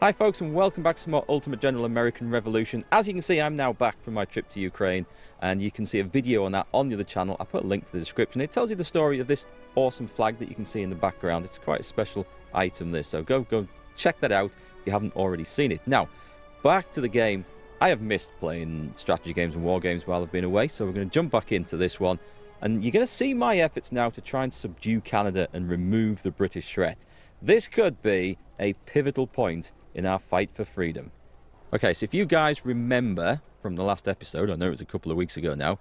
Hi folks, and welcome back to some more Ultimate General American Revolution. As you can see, I'm now back from my trip to Ukraine, and you can see a video on that on the other channel. I put a link to the description. It tells you the story of this awesome flag that you can see in the background. It's quite a special item, this, so go check that out if you haven't already seen it. Now, back to the game. I have missed playing strategy games and war games while I've been away, so we're going to jump back into this one. And you're going to see my efforts now to try and subdue Canada and remove the British threat. This could be a pivotal point in our fight for freedom. Okay, so if you guys remember from the last episode, I know it was a couple of weeks ago now,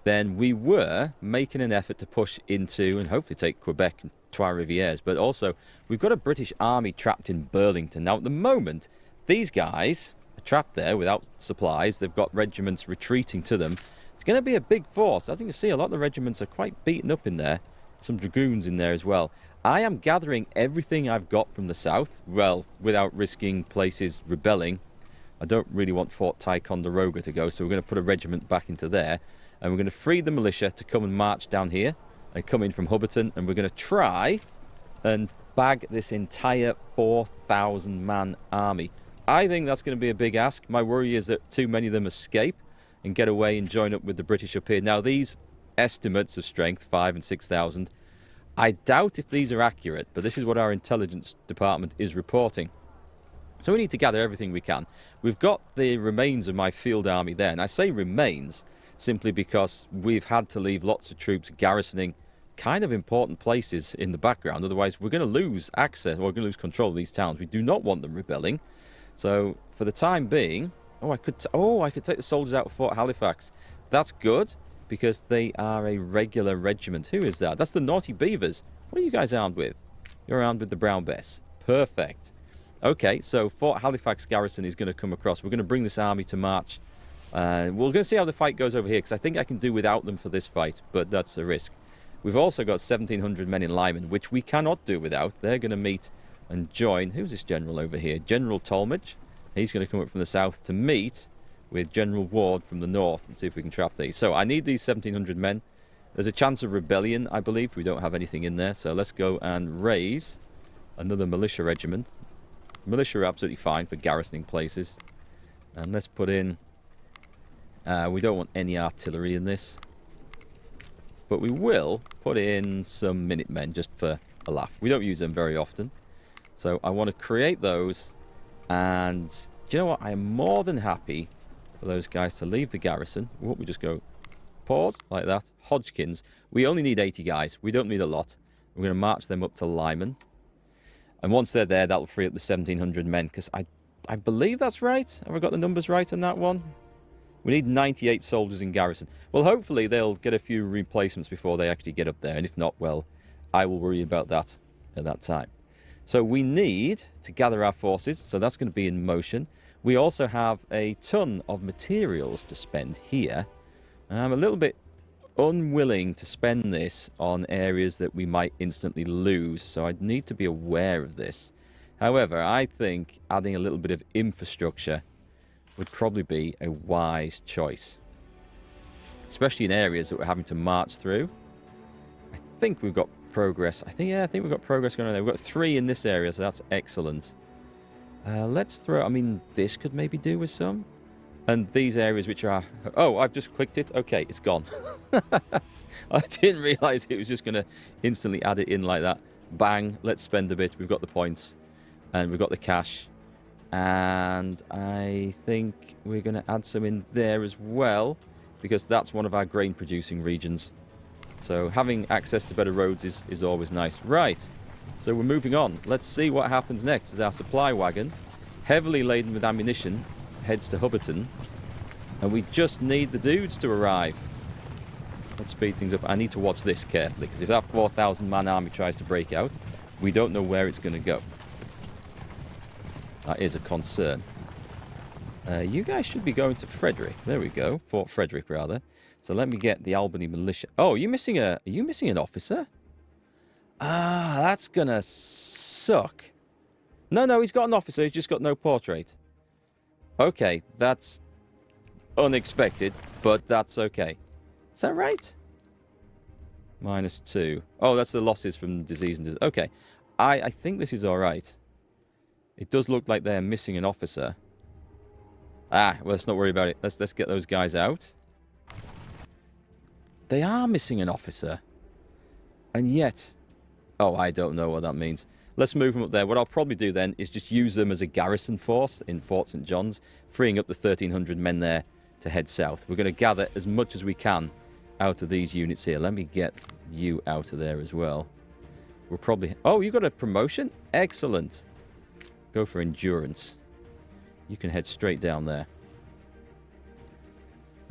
then we were making an effort to push into and hopefully take Quebec and Trois-Rivières, but also we've got a British army trapped in Burlington. Now at the moment, these guys are trapped there without supplies. They've got regiments retreating to them. It's going to be a big force. As you can see, a lot of the regiments are quite beaten up in there. Some dragoons in there as well. I am gathering everything I've got from the south, well, without risking places rebelling. I don't really want Fort Ticonderoga to go, so we're going to put a regiment back into there, and we're going to free the militia to come and march down here and come in from Hubberton, and we're going to try and bag this entire 4,000-man army. I think that's going to be a big ask. My worry is that too many of them escape and get away and join up with the British up here. Now, these estimates of strength, 5,000 and 6,000, I doubt if these are accurate, but this is what our intelligence department is reporting. So we need to gather everything we can. We've got the remains of my field army there, and I say remains simply because we've had to leave lots of troops garrisoning kind of important places in the background. Otherwise, we're going to lose access, or we're going to lose control of these towns. We do not want them rebelling. So for the time being, I could take the soldiers out of Fort Halifax. That's good, because they are a regular regiment. Who is that? That's the Naughty Beavers. What are you guys armed with? You're armed with the Brown Bess. Perfect. Okay, so Fort Halifax garrison is going to come across. We're going to bring this army to march. We're going to see how the fight goes over here, because I think I can do without them for this fight, but that's a risk. We've also got 1,700 men in Lyman, which we cannot do without. They're going to meet and join. Who's this general over here? General Talmadge. He's going to come up from the south to meet with General Ward from the north and see if we can trap these. So I need these 1,700 men. There's a chance of rebellion, I believe. We don't have anything in there. So let's go and raise another militia regiment. Militia are absolutely fine for garrisoning places. And let's put in... we don't want any artillery in this. But we will put in some Minutemen just for a laugh. We don't use them very often. So I want to create those. And do you know what? I am more than happy for those guys to leave the garrison. Won't we just go pause like that? Hodgkins. We only need 80 guys. We don't need a lot. We're going to march them up to Lyman. And once they're there, that'll free up the 1,700 men. Because I believe that's right. Have I got the numbers right on that one? We need 98 soldiers in garrison. Well, hopefully they'll get a few replacements before they actually get up there. And if not, well, I will worry about that at that time. So we need to gather our forces. So that's going to be in motion. We also have a ton of materials to spend here. I'm a little bit unwilling to spend this on areas that we might instantly lose, so I need to be aware of this. However, I think adding a little bit of infrastructure would probably be a wise choice, especially in areas that we're having to march through. I think we've got progress. I think we've got progress going on there. We've got 3 in this area, so that's excellent. Let's throw... I mean, this could maybe do with some. And these areas which are... Oh, I've just clicked it. Okay, it's gone. I didn't realise it was just going to instantly add it in like that. Bang, let's spend a bit. We've got the points. And we've got the cash. And I think we're going to add some in there as well, because that's one of our grain-producing regions. So having access to better roads is always nice. Right. So we're moving on. Let's see what happens next as our supply wagon, heavily laden with ammunition, heads to Hubberton. And we just need the dudes to arrive. Let's speed things up. I need to watch this carefully, because if that 4,000-man army tries to break out, we don't know where it's going to go. That is a concern. You guys should be going to Frederick. There we go. Fort Frederick, rather. So let me get the Albany militia. Oh, are you missing an officer? Ah, that's gonna suck. No, he's got an officer. He's just got no portrait. Okay, that's unexpected, but that's okay. Is that right? -2. Oh, that's the losses from disease and disease. Okay. I think this is all right. It does look like they're missing an officer. Ah, well, let's not worry about it. Let's get those guys out. They are missing an officer. And yet... Oh, I don't know what that means. Let's move them up there. What I'll probably do then is just use them as a garrison force in Fort St. John's, freeing up the 1,300 men there to head south. We're going to gather as much as we can out of these units here. Let me get you out of there as well. We'll probably... Oh, you got a promotion? Excellent. Go for endurance. You can head straight down there.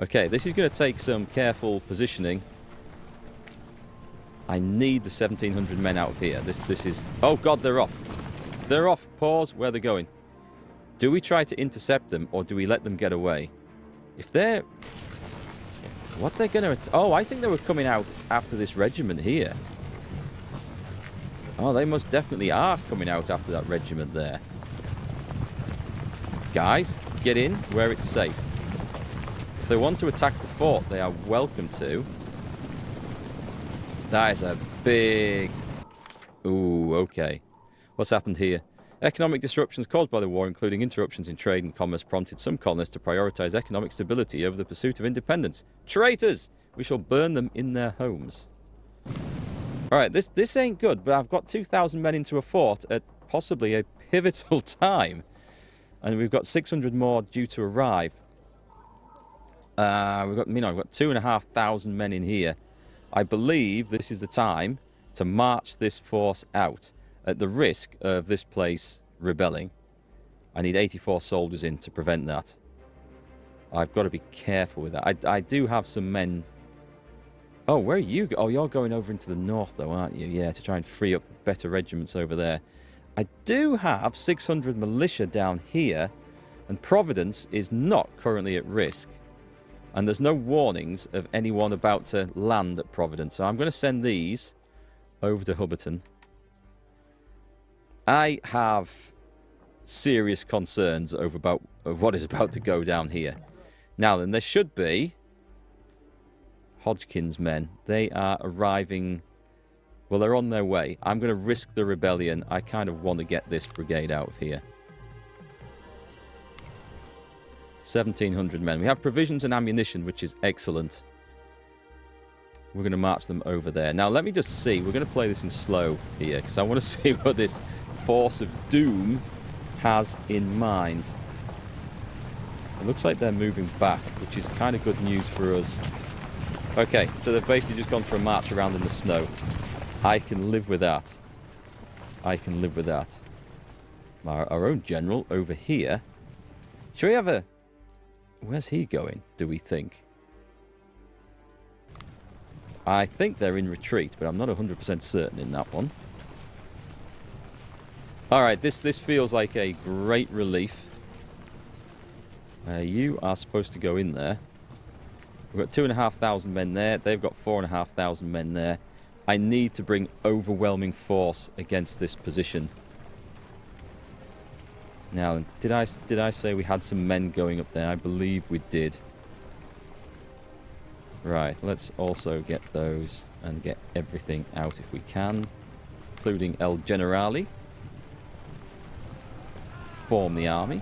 Okay, this is going to take some careful positioning. I need the 1,700 men out of here. This is... Oh, God, they're off. They're off. Pause. Where they're going. Do we try to intercept them, or do we let them get away? If they're... What they're going to... Oh, I think they were coming out after this regiment here. Oh, they most definitely are coming out after that regiment there. Guys, get in where it's safe. If they want to attack the fort, they are welcome to. That is a big... Ooh, okay. What's happened here? Economic disruptions caused by the war, including interruptions in trade and commerce, prompted some colonists to prioritize economic stability over the pursuit of independence. Traitors! We shall burn them in their homes. Alright, this ain't good, but I've got 2,000 men into a fort at possibly a pivotal time. And we've got 600 more due to arrive. I've got 2,500 men in here. I believe this is the time to march this force out at the risk of this place rebelling. I need 84 soldiers in to prevent that. I've got to be careful with that. I do have some men... Oh, where are you? Oh, you're going over into the north, though, aren't you? Yeah, to try and free up better regiments over there. I do have 600 militia down here, and Providence is not currently at risk. And there's no warnings of anyone about to land at Providence. So I'm going to send these over to Hubberton. I have serious concerns over what is about to go down here. Now then, there should be Hodgkin's men. They are arriving... Well, they're on their way. I'm going to risk the rebellion. I kind of want to get this brigade out of here. 1,700 men. We have provisions and ammunition, which is excellent. We're going to march them over there. Now, let me just see. We're going to play this in slow here, because I want to see what this force of doom has in mind. It looks like they're moving back, which is kind of good news for us. Okay, so they've basically just gone for a march around in the snow. I can live with that. I can live with that. Our own general over here. Should we have a... Where's he going, do we think? I think they're in retreat, but I'm not 100% certain in that one. Alright, this feels like a great relief. You are supposed to go in there. We've got 2,500 men there. They've got 4,500 men there. I need to bring overwhelming force against this position. Now, did I say we had some men going up there? I believe we did. Right, let's also get those and get everything out if we can, including El Generale. Form the army.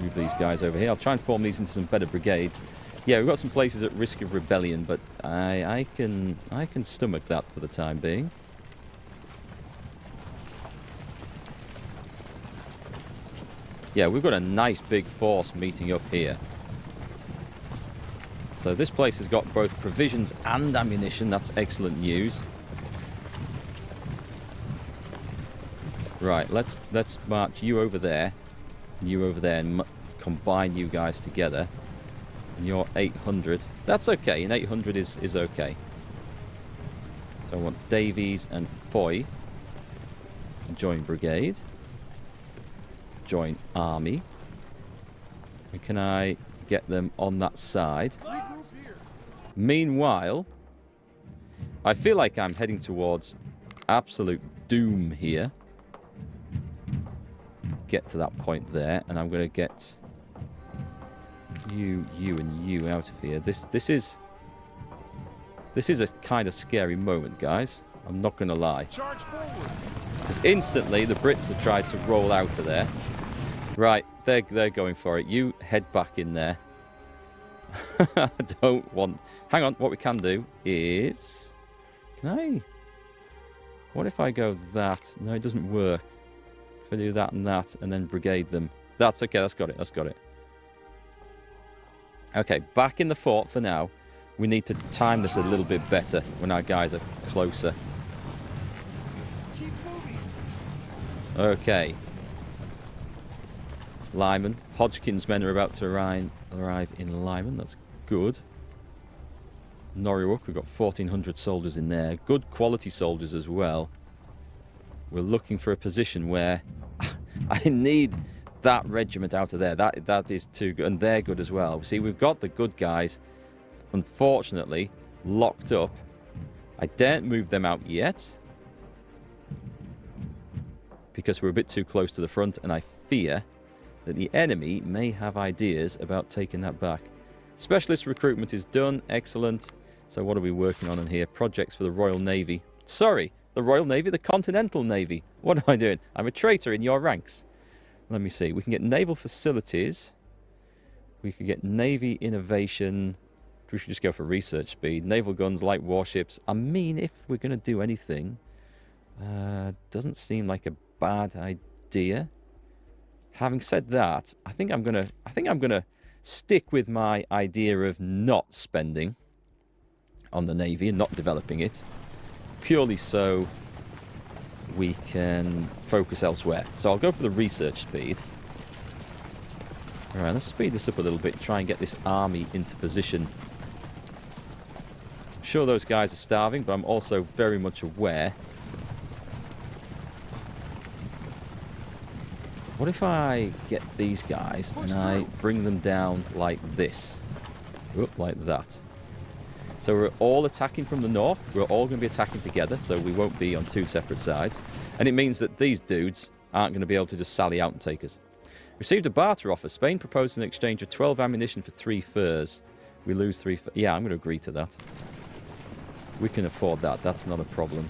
Move these guys over here. I'll try and form these into some better brigades. Yeah, we've got some places at risk of rebellion, but I can stomach that for the time being. Yeah, we've got a nice big force meeting up here. So this place has got both provisions and ammunition. That's excellent news. Right, let's march you over there, and you over there, and combine you guys together. And you're 800. That's okay. An 800 is okay. So I want Davies and Foy. Join brigade. Join army. And can I get them on that side? Meanwhile, I feel like I'm heading towards absolute doom here. Get to that point there, and I'm going to get you, and you out of here. This is a kind of scary moment, guys. I'm not going to lie. Charge forward. Because instantly the Brits have tried to roll out of there. Right, they're going for it. You head back in there. I don't want... Hang on, what we can do is... Can I... What if I go that? No, it doesn't work. If I do that and then brigade them. That's okay, that's got it, that's got it. Okay, back in the fort for now. We need to time this a little bit better when our guys are closer. Okay. Lyman. Hodgkin's men are about to arrive in Lyman. That's good. Norwalk, we've got 1,400 soldiers in there. Good quality soldiers as well. We're looking for a position where I need that regiment out of there. That is too good. And they're good as well. See, we've got the good guys, unfortunately, locked up. I daren't move them out yet, because we're a bit too close to the front, and I fear that the enemy may have ideas about taking that back. Specialist recruitment is done. Excellent. So what are we working on in here? Projects for the Royal Navy. Sorry, the Royal Navy, the Continental Navy. What am I doing? I'm a traitor in your ranks. Let me see. We can get naval facilities. We could get Navy innovation. We should just go for research speed. Naval guns, light warships. I mean, if we're going to do anything, doesn't seem like a bad idea. Having said that, I think I'm gonna stick with my idea of not spending on the Navy and not developing it, purely so we can focus elsewhere. So I'll go for the research speed. All right, let's speed this up a little bit and try and get this army into position. I'm sure those guys are starving, but I'm also very much aware. What if I get these guys and I bring them down like this? Oop, like that. So we're all attacking from the north. We're all going to be attacking together, so we won't be on two separate sides. And it means that these dudes aren't going to be able to just sally out and take us. Received a barter offer. Spain proposed an exchange of 12 ammunition for 3 furs. We lose 3 furs. Yeah, I'm going to agree to that. We can afford that. That's not a problem.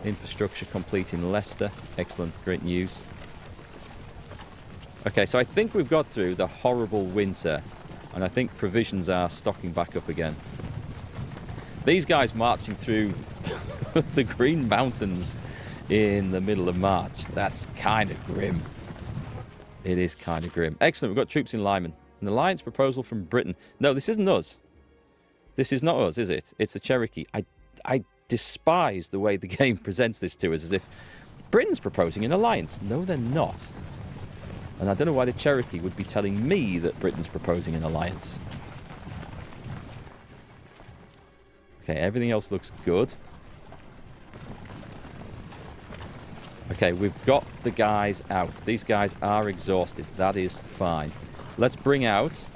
Infrastructure complete in Leicester. Excellent. Great news. Okay, so I think we've got through the horrible winter. And I think provisions are stocking back up again. These guys marching through the Green Mountains in the middle of March. That's kind of grim. It is kind of grim. Excellent. We've got troops in Lyman. An alliance proposal from Britain. No, this isn't us. This is not us, is it? It's the Cherokee. I despise the way the game presents this to us, as if Britain's proposing an alliance. No, they're not. And I don't know why the Cherokee would be telling me that Britain's proposing an alliance. Okay, everything else looks good. Okay, we've got the guys out. These guys are exhausted. That is fine. Let's bring out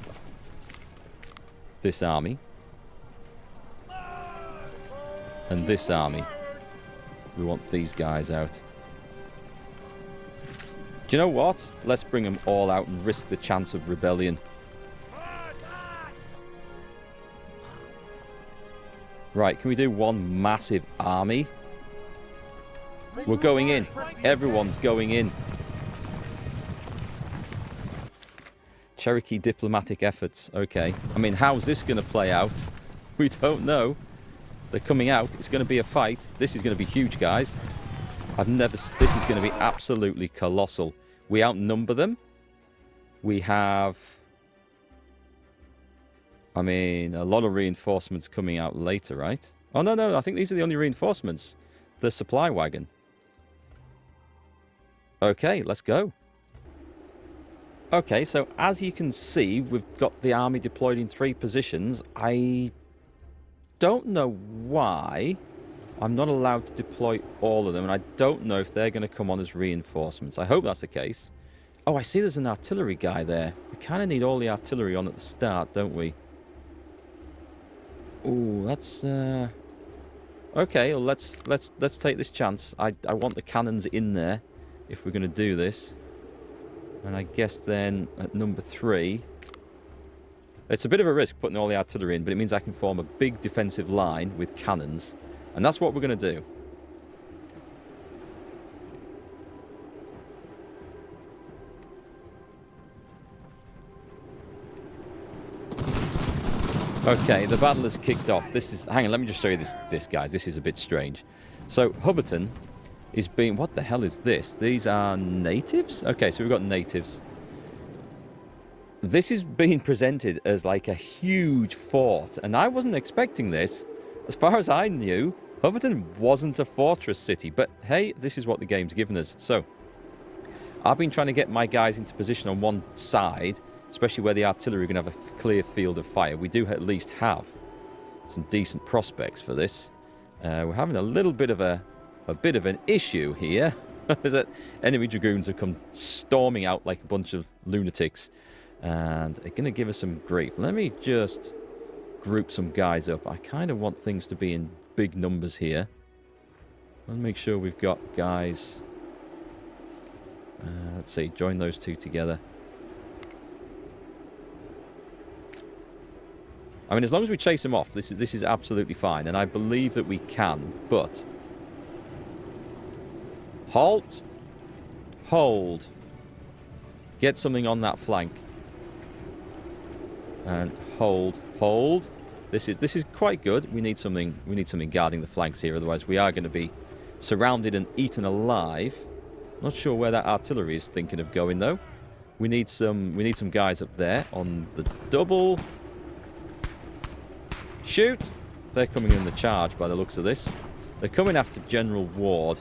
this army. And this army. We want these guys out. Do you know what? Let's bring them all out and risk the chance of rebellion. Right, can we do one massive army? We're going in. Everyone's going in. Cherokee diplomatic efforts. Okay. I mean, how's this going to play out? We don't know. They're coming out. It's going to be a fight. This is going to be huge, guys. This is going to be absolutely colossal. We outnumber them. We have, I mean, a lot of reinforcements coming out later, right? Oh, no, I think these are the only reinforcements. The supply wagon. Okay, let's go. Okay, so as you can see, we've got the army deployed in 3 positions. I don't know why I'm not allowed to deploy all of them, and I don't know if they're going to come on as reinforcements. I hope that's the case. Oh, I see there's an artillery guy there. We kind of need all the artillery on at the start, don't we? Ooh, that's okay. Well, let's take this chance. I want the cannons in there if we're going to do this. And I guess then at number 3, it's a bit of a risk putting all the artillery in, but it means I can form a big defensive line with cannons. And that's what we're going to do. Okay, the battle has kicked off. This is... Hang on, let me just show you this, guys. This is a bit strange. So, Hubberton is being... What the hell is this? These are natives? Okay, so we've got natives. This is being presented as like a huge fort, and I wasn't expecting this. As far as I knew, Hubberton wasn't a fortress city, but hey, this is what the game's given us. So, I've been trying to get my guys into position on one side, especially where the artillery are going to have a clear field of fire. We do at least have some decent prospects for this. We're having a little bit of an issue here. Is that enemy dragoons have come storming out like a bunch of lunatics, and they're going to give us some grief. Let me just group some guys up. I kind of want things to be in big numbers here. Let's make sure we've got guys. Let's see, join those two together. I mean, as long as we chase them off, this is absolutely fine, and I believe that we can, but... Halt. Hold. Get something on that flank. And hold. Hold. This is quite good. We need something guarding the flanks here, otherwise we are going to be surrounded and eaten alive. Not sure where that artillery is thinking of going, though. We need some guys up there on the double... Shoot! They're coming in the charge by the looks of this. They're coming after General Ward.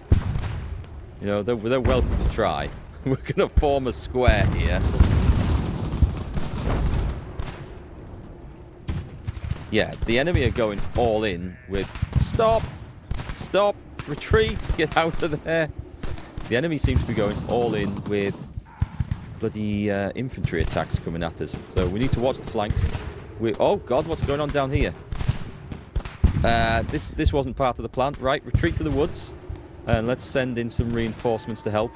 You know, they're welcome to try. We're going to form a square here. Yeah, the enemy are going all in with... Stop! Stop! Retreat! Get out of there! The enemy seems to be going all in with bloody infantry attacks coming at us. So we need to watch the flanks. Oh God, what's going on down here? This wasn't part of the plan. Right, retreat to the woods. And let's send in some reinforcements to help.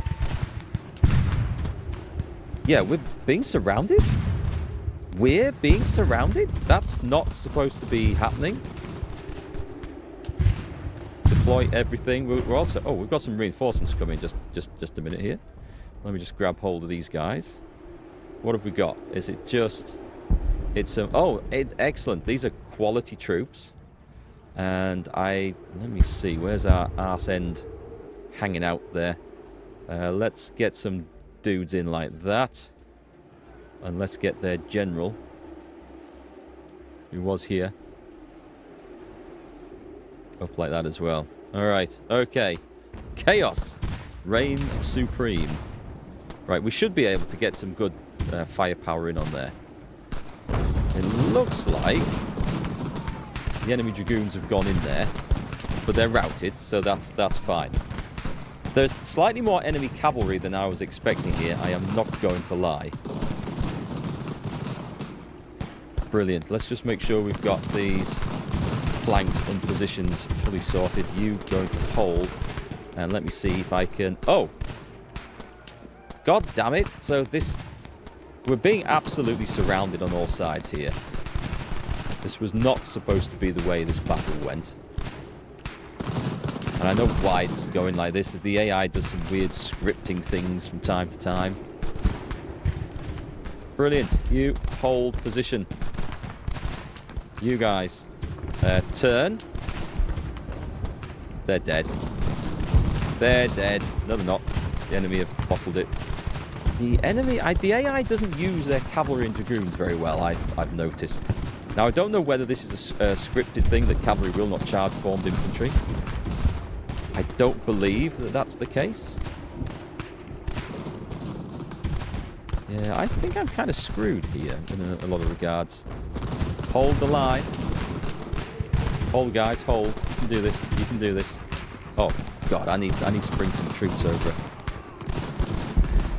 Yeah, we're being surrounded? We're being surrounded? That's not supposed to be happening. Deploy everything. We're also... Oh, we've got some reinforcements coming. Just a minute here. Let me just grab hold of these guys. What have we got? Is it just... It's some... Oh, excellent. These are quality troops. And let me see. Where's our arse end hanging out there? Let's get some dudes in like that. And let's get their general, who was here, up like that as well. Alright, okay. Chaos reigns supreme. Right, we should be able to get some good firepower in on there. It looks like the enemy dragoons have gone in there, but they're routed, so that's fine. There's slightly more enemy cavalry than I was expecting here, I am not going to lie. Brilliant. Let's just make sure we've got these flanks and positions fully sorted. You going to hold, and let me see if I can... Oh! God damn it! So we're being absolutely surrounded on all sides here. This was not supposed to be the way this battle went. And I know why it's going like this. The AI does some weird scripting things from time to time. Brilliant. You hold position. You guys. Turn. They're dead. They're dead. No, they're not. The enemy have bottled it. The AI doesn't use their cavalry and dragoons very well, I've noticed. Now, I don't know whether this is a scripted thing that cavalry will not charge formed infantry. I don't believe that that's the case. Yeah, I think I'm kind of screwed here in a lot of regards. Hold the line. Hold, guys, hold. You can do this. You can do this. Oh, God, I need to bring some troops over.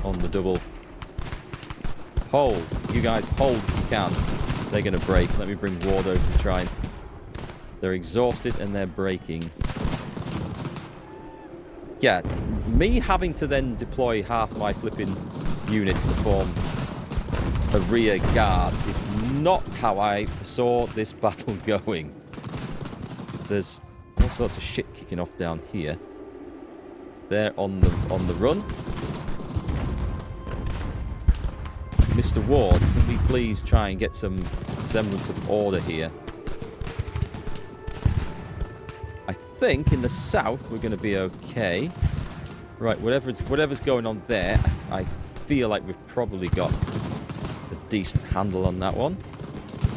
On the double. Hold. You guys hold if you can. They're going to break. Let me bring Ward over to try and... They're exhausted and they're breaking. Yeah, me having to then deploy half my flipping units to form a rear guard is not how I saw this battle going. There's all sorts of shit kicking off down here. They're on the run. Mr. Ward, can we please try and get some semblance of order here? think in the south we're going to be okay. Right, whatever's going on there, I feel like we've probably got a decent handle on that one.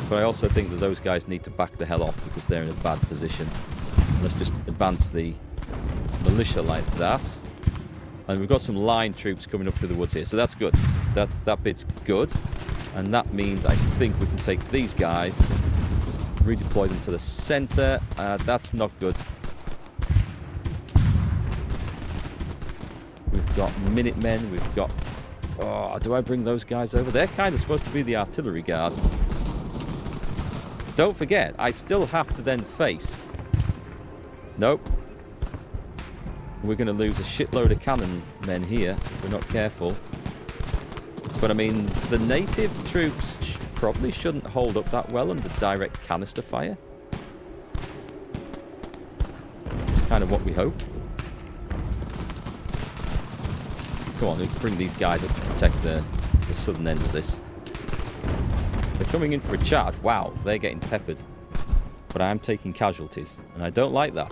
But I also think that those guys need to back the hell off because they're in a bad position. Let's just advance the militia like that. And we've got some line troops coming up through the woods here, so that's good. That bit's good. And that means I think we can take these guys, redeploy them to the center. That's not good. We've got Minutemen, we've got... Oh, do I bring those guys over? They're kind of supposed to be the artillery guard. Don't forget, I still have to then face... Nope. We're going to lose a shitload of cannon men here if we're not careful. But I mean, the native troops probably shouldn't hold up that well under direct canister fire. It's kind of what we hope. Come on, we'll bring these guys up to protect the southern end of this. They're coming in for a charge. Wow, they're getting peppered. But I am taking casualties, and I don't like that.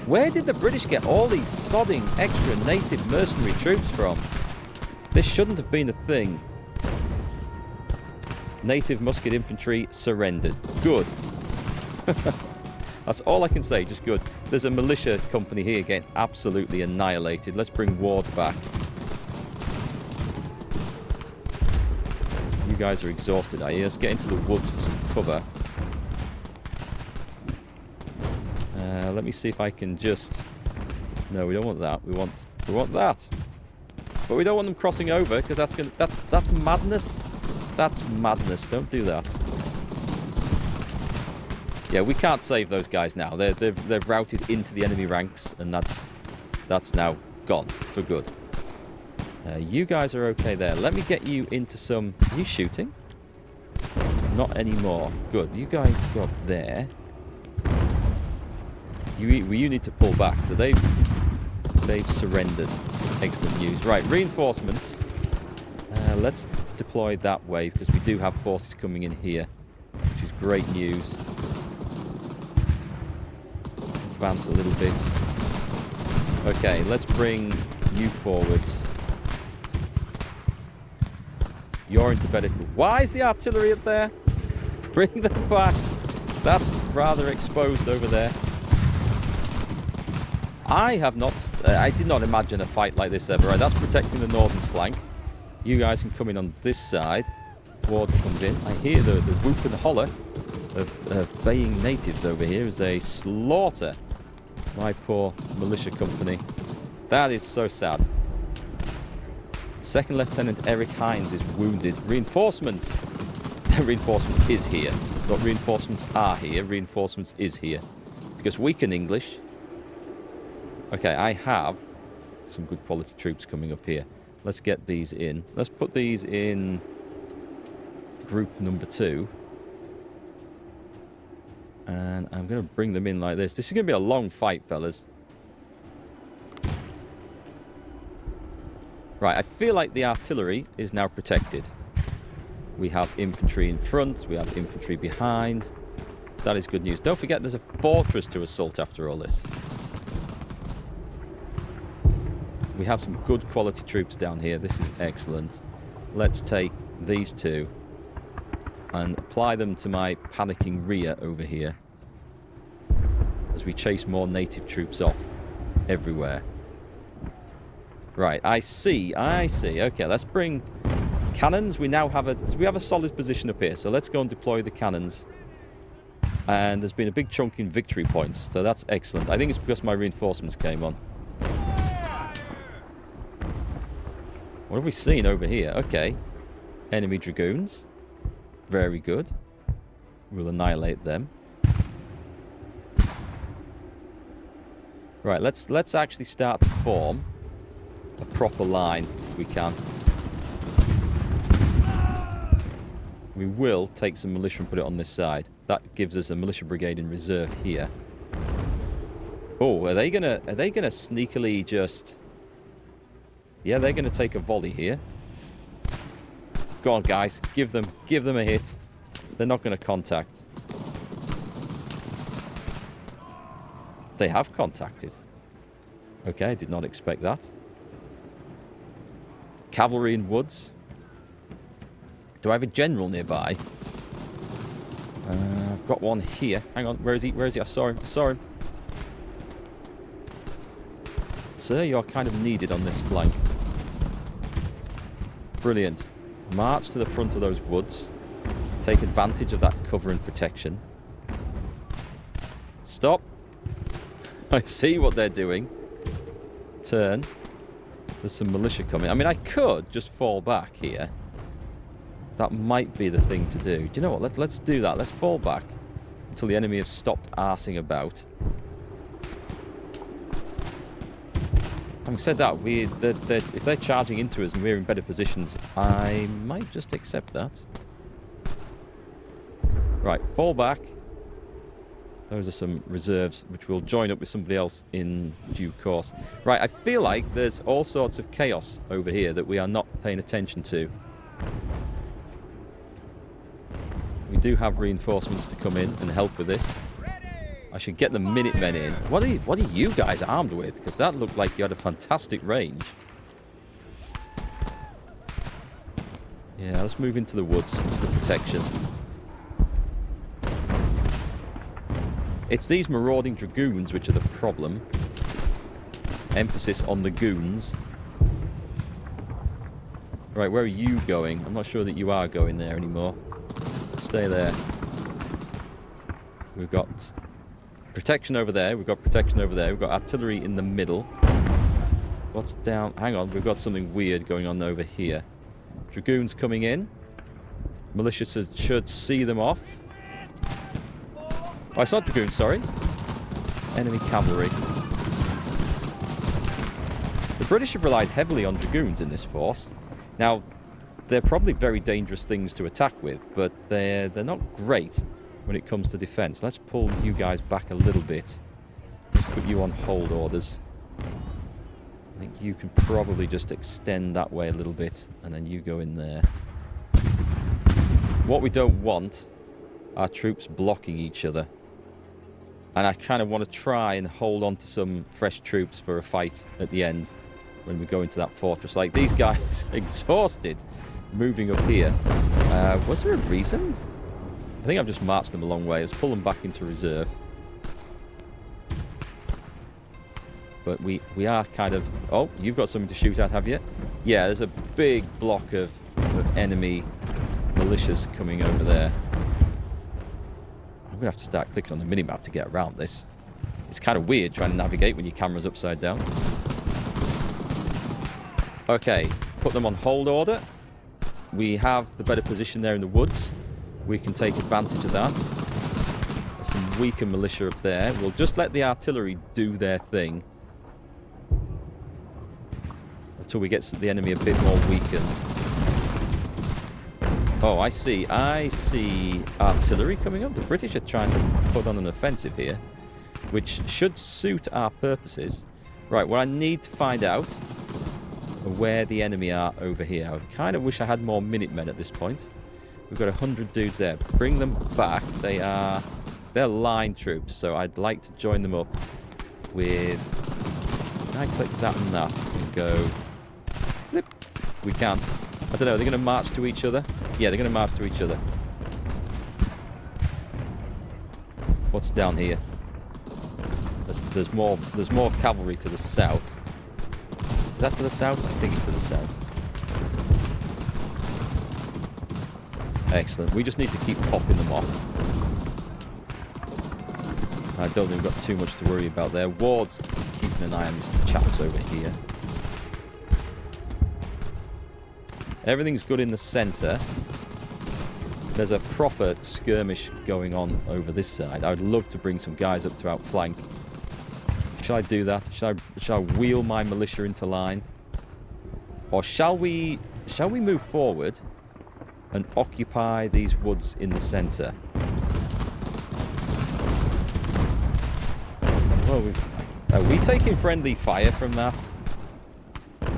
Where did the British get all these sodding extra native mercenary troops from? This shouldn't have been a thing. Native musket infantry surrendered. Good. That's all I can say, just good. There's a militia company here getting absolutely annihilated. Let's bring Ward back. You guys are exhausted, are you? Let's get into the woods for some cover. Let me see if I can just... No, we don't want that. We want that. But we don't want them crossing over because that's madness. That's madness. Don't do that. Yeah, we can't save those guys now. They've routed into the enemy ranks, and that's now gone for good. You guys are okay there. Let me get you into some... Are you shooting? Not anymore. Good. You guys go up there. You need to pull back. So they've surrendered. Excellent news. Right, reinforcements. Let's deploy that way because we do have forces coming in here, which is great news. Advance a little bit. Okay, let's bring you forwards. You're into better. Why is the artillery up there? Bring them back. That's rather exposed over there. I did not imagine a fight like this ever. Right, that's protecting the northern flank. You guys can come in on this side. Ward comes in. I hear the whoop and holler of baying natives over here as they slaughter my poor militia company. That is so sad. Second Lieutenant Eric Hines is wounded. Reinforcements. Reinforcements is here. Not reinforcements are here. Reinforcements is here. Because we can English. Okay, I have some good quality troops coming up here. Let's get these in. Let's put these in group number 2. And I'm going to bring them in like this. This is going to be a long fight, fellas. Right, I feel like the artillery is now protected. We have infantry in front. We have infantry behind. That is good news. Don't forget there's a fortress to assault after all this. We have some good quality troops down here. This is excellent. Let's take these two and apply them to my panicking rear over here as we chase more native troops off everywhere. Right, I see. Okay, let's bring cannons. We now have a solid position up here, so let's go and deploy the cannons. And there's been a big chunk in victory points, so that's excellent. I think it's because my reinforcements came on. What have we seen over here? Okay. Enemy dragoons. Very good. We'll annihilate them. Right, let's actually start to form a proper line if we can. We will take some militia and put it on this side. That gives us a militia brigade in reserve here. Oh, are they gonna sneakily just... Yeah, they're gonna take a volley here. Go on, guys, give them a hit. They're not gonna contact. They have contacted. Okay, I did not expect that. Cavalry in woods. Do I have a general nearby? I've got one here. Hang on, where is he? Where is he? I saw him. I saw him. Sir, you're kind of needed on this flank. Brilliant. March to the front of those woods. Take advantage of that cover and protection. Stop. I see what they're doing. Turn. There's some militia coming. I mean, I could just fall back here. That might be the thing to do. Do you know what? Let's do that. Let's fall back until the enemy have stopped arsing about. Having said that, if they're charging into us and we're in better positions, I might just accept that. Right, fall back. Those are some reserves, which we'll join up with somebody else in due course. Right, I feel like there's all sorts of chaos over here that we are not paying attention to. We do have reinforcements to come in and help with this. I should get the Minutemen in. What are you guys armed with? Because that looked like you had a fantastic range. Yeah, let's move into the woods for protection. It's these marauding dragoons which are the problem. Emphasis on the goons. Right, where are you going? I'm not sure that you are going there anymore. Stay there. We've got protection over there. We've got protection over there. We've got artillery in the middle. What's down? Hang on. We've got something weird going on over here. Dragoons coming in. Militia should see them off. Oh, it's not dragoons, sorry. It's enemy cavalry. The British have relied heavily on dragoons in this force. Now, they're probably very dangerous things to attack with, but they're not great when it comes to defense. Let's pull you guys back a little bit. Let's put you on hold orders. I think you can probably just extend that way a little bit, and then you go in there. What we don't want are troops blocking each other. And I kind of want to try and hold on to some fresh troops for a fight at the end when we go into that fortress. Like, these guys are exhausted moving up here. Was there a reason? I think I've just marched them a long way. Let's pull them back into reserve. But we are kind of... Oh, you've got something to shoot at, have you? Yeah, there's a big block of enemy militias coming over there. I'm going to have to start clicking on the minimap to get around this. It's kind of weird trying to navigate when your camera's upside down. Okay, put them on hold order. We have the better position there in the woods. We can take advantage of that. There's some weaker militia up there. We'll just let the artillery do their thing until we get the enemy a bit more weakened. Oh, I see artillery coming up. The British are trying to put on an offensive here, which should suit our purposes. Right, well, I need to find out where the enemy are over here. I kind of wish I had more Minutemen at this point. We've got 100 dudes there. Bring them back. They're line troops, so I'd like to join them up with... Can I click that and that and go... Blip. We can. I don't know, are they going to march to each other? Yeah, they're going to march to each other. What's down here? There's more cavalry to the south. Is that to the south? I think it's to the south. Excellent. We just need to keep popping them off. I don't think we've got too much to worry about there. Ward's keeping an eye on these chaps over here. Everything's good in the centre. There's a proper skirmish going on over this side. I would love to bring some guys up to outflank. Shall I do that? Shall I wheel my militia into line? Or shall we move forward and occupy these woods in the centre? Well, are we taking friendly fire from that?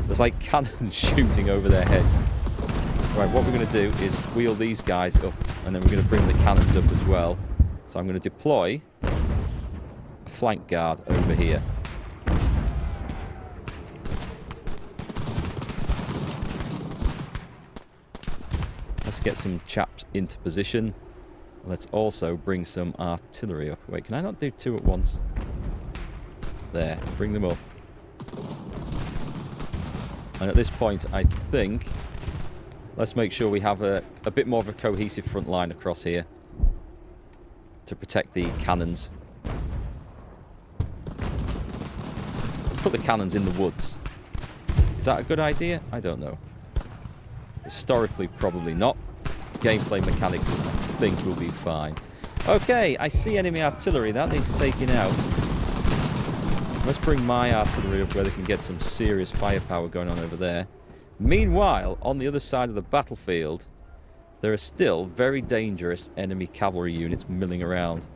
There's like cannons shooting over their heads. Right, what we're going to do is wheel these guys up, and then we're going to bring the cannons up as well. So I'm going to deploy a flank guard over here. Let's get some chaps into position. Let's also bring some artillery up. Wait, can I not do two at once? There, bring them up. And at this point, I think, let's make sure we have a bit more of a cohesive front line across here to protect the cannons. Put the cannons in the woods. Is that a good idea? I don't know. Historically, probably not. Gameplay mechanics, I think, will be fine. Okay, I see enemy artillery. That needs taking out. Let's bring my artillery up where they can get some serious firepower going on over there. Meanwhile, on the other side of the battlefield, there are still very dangerous enemy cavalry units milling around.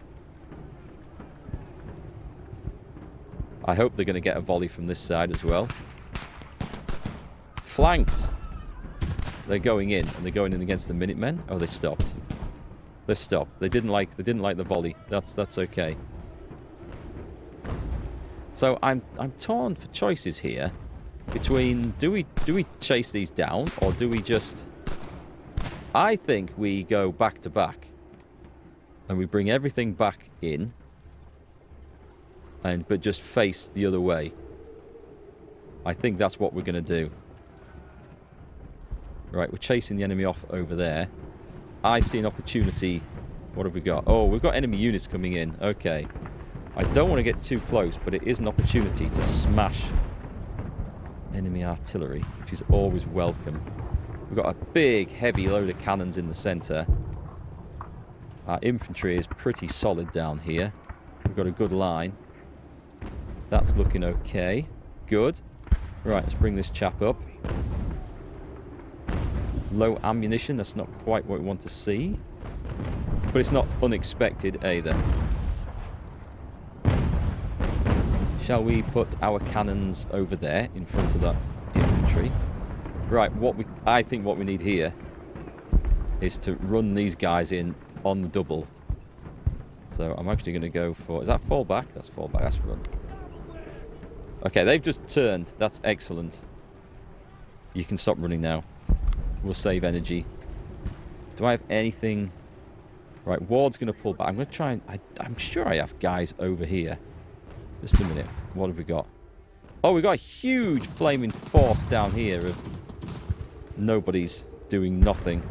I hope they're going to get a volley from this side as well. Flanked. They're going in, and they're going in against the Minutemen. Oh, they stopped. They stopped. They didn't like the volley. That's okay. So I'm torn for choices here between do we chase these down, or do we just... I think we go back to back and we bring everything back in, but just face the other way. I think that's what we're going to do. Right, we're chasing the enemy off over there. I see an opportunity. What have we got? Oh, we've got enemy units coming in. Okay. I don't want to get too close, but it is an opportunity to smash enemy artillery, which is always welcome. We've got a big, heavy load of cannons in the centre. Our infantry is pretty solid down here. We've got a good line. That's looking okay. Good. Right, let's bring this chap up. Low ammunition, that's not quite what we want to see. But it's not unexpected either. Shall we put our cannons over there in front of that infantry? Right, I think what we need here is to run these guys in on the double. So I'm actually going to go for... Is that fall back? That's fall back. That's run. Okay, they've just turned. That's excellent. You can stop running now. We'll save energy. Do I have anything... Right, Ward's going to pull back. I'm going to try and... I'm sure I have guys over here. Just a minute. What have we got? Oh, we've got a huge flaming force down here of nobody's doing nothing.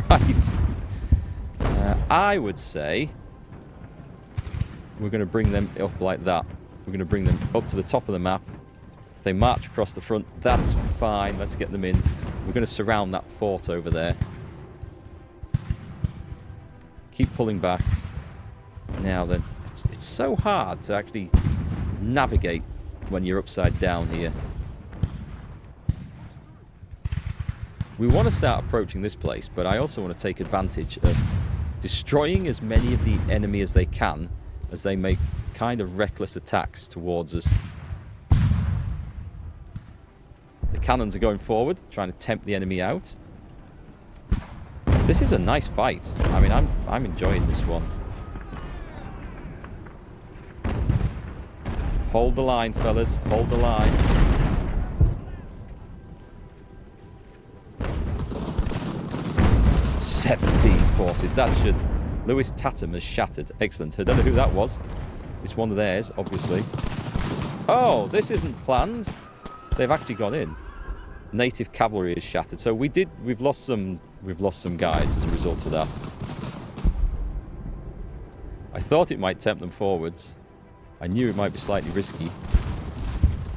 Right. I would say we're going to bring them up like that. We're going to bring them up to the top of the map. If they march across the front, that's fine. Let's get them in. We're going to surround that fort over there. Keep pulling back. Now then. It's so hard to actually navigate when you're upside down here. We want to start approaching this place, but I also want to take advantage of destroying as many of the enemy as they can as they make kind of reckless attacks towards us. The cannons are going forward, trying to tempt the enemy out. This is a nice fight. I mean, I'm enjoying this one. Hold the line, fellas. Hold the line. "17 forces. That should... Lewis Tatham has shattered. Excellent. I don't know who that was. It's one of theirs, obviously. Oh, this isn't planned. They've actually gone in. Native cavalry is shattered. So we've lost some guys as a result of that. I thought it might tempt them forwards. I knew it might be slightly risky.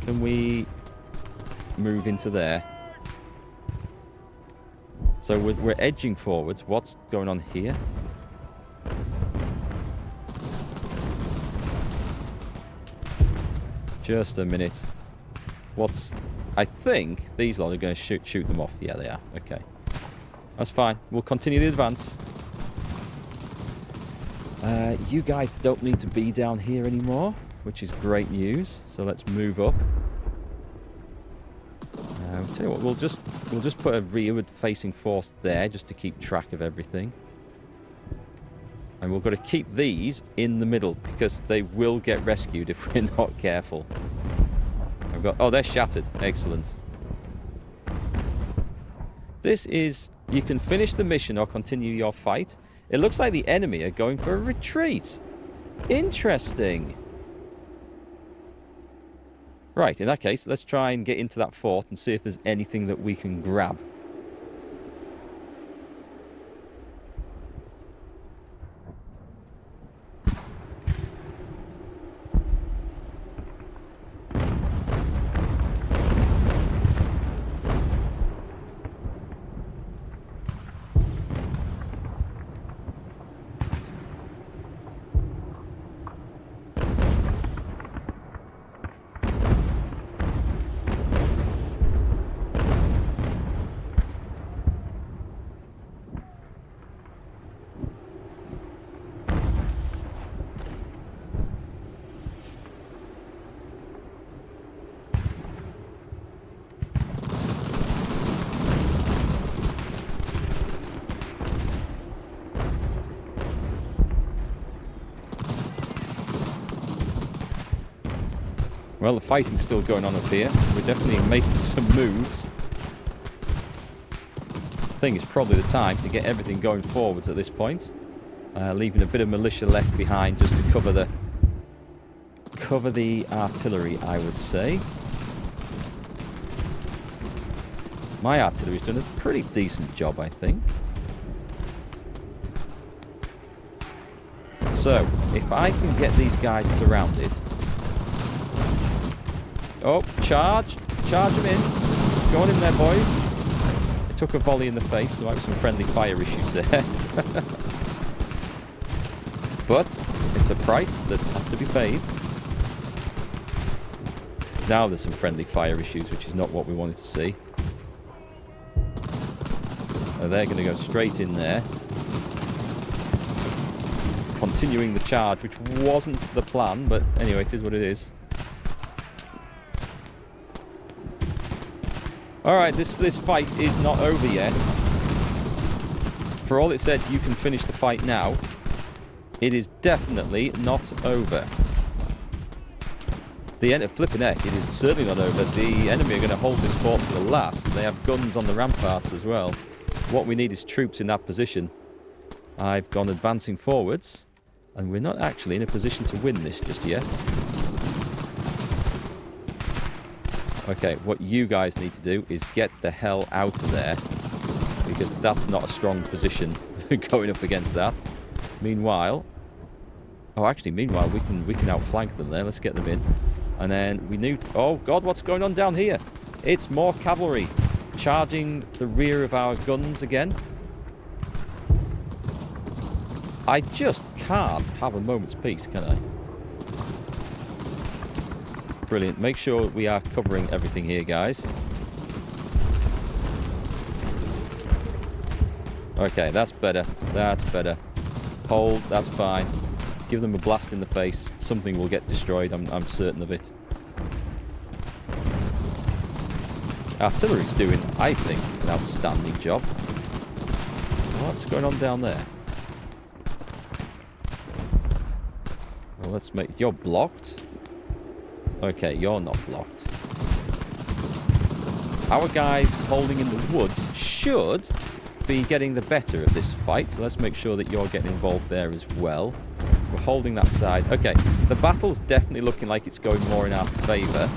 Can we move into there? So we're edging forwards. What's going on here? Just a minute. I think these lot are going to shoot them off. Yeah, they are. Okay. That's fine. We'll continue the advance. You guys don't need to be down here anymore, which is great news. So let's move up. Tell you what, we'll just put a rearward facing force there just to keep track of everything. And we've got to keep these in the middle because they will get rescued if we're not careful. I've got... Oh, they're shattered. Excellent. This is... You can finish the mission or continue your fight. It looks like the enemy are going for a retreat. Interesting. Right, in that case, let's try and get into that fort and see if there's anything that we can grab. Well, the fighting's still going on up here. We're definitely making some moves. I think it's probably the time to get everything going forwards at this point. Leaving a bit of militia left behind just to cover the artillery, I would say. My artillery's done a pretty decent job, I think. So, if I can get these guys surrounded... Oh, charge! Charge them in! Go on in there, boys! It took a volley in the face. There might be some friendly fire issues there. But it's a price that has to be paid. Now there's some friendly fire issues, which is not what we wanted to see. They're going to go straight in there. Continuing the charge, which wasn't the plan, but anyway, it is what it is. Alright, this fight is not over yet. For all it said, you can finish the fight now. It is definitely not over. The end of flipping heck, it is certainly not over. The enemy are going to hold this fort to the last. They have guns on the ramparts as well. What we need is troops in that position. I've gone advancing forwards, and we're not actually in a position to win this just yet. Okay, what you guys need to do is get the hell out of there, because that's not a strong position going up against that. Meanwhile, meanwhile we can outflank them there. Let's get them in, and then we need. Oh God, what's going on down here? It's more cavalry charging the rear of our guns again. I just can't have a moment's peace, can I? Brilliant. Make sure we are covering everything here, guys. Okay, that's better. That's better. Hold. That's fine. Give them a blast in the face. Something will get destroyed. I'm certain of it. Artillery's doing, I think, an outstanding job. What's going on down there? Well, let's make... You're blocked. Okay, you're not blocked. Our guys holding in the woods should be getting the better of this fight, so let's make sure that you're getting involved there as well. We're holding that side. Okay, the battle's definitely looking like it's going more in our favour.